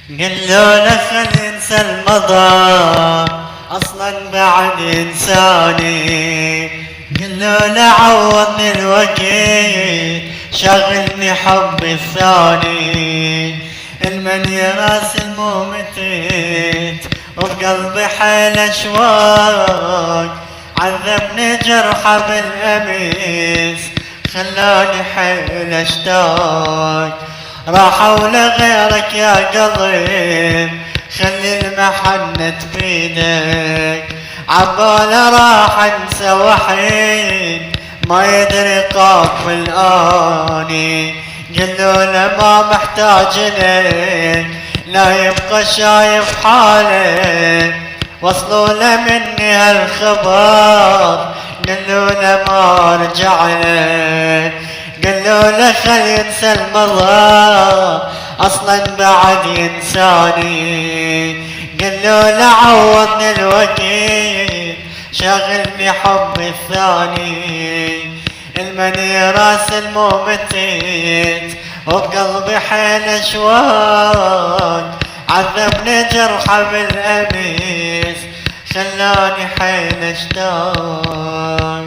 قالوا له خل انسى المضى اصلا بعد انساني، قالوا له عوضني الوقت شغلني حب الثاني، المن يراس المومتت وبقلبي حيل اشواق، عذبني جرحه بالامس خلاني حيل اشتاق، راحوا لغيرك يا قلب خلي المحنة بيدك، عباله راح انسى وحيد ما يدري قاف الاني، قالوا له ما محتاج لك لا يبقى شايف حالك، وصلوا له مني هالخبر قالوا له ما رجع لك، قالوا له خل ينسى المضى اصلا بعد ينساني، قالوا له عوضني الوقت شاغلني حب الثاني، المني راس المومتت وبقلبي حيل اشواق، عذبني جرحه بالامس خلاني حيل اشتاق.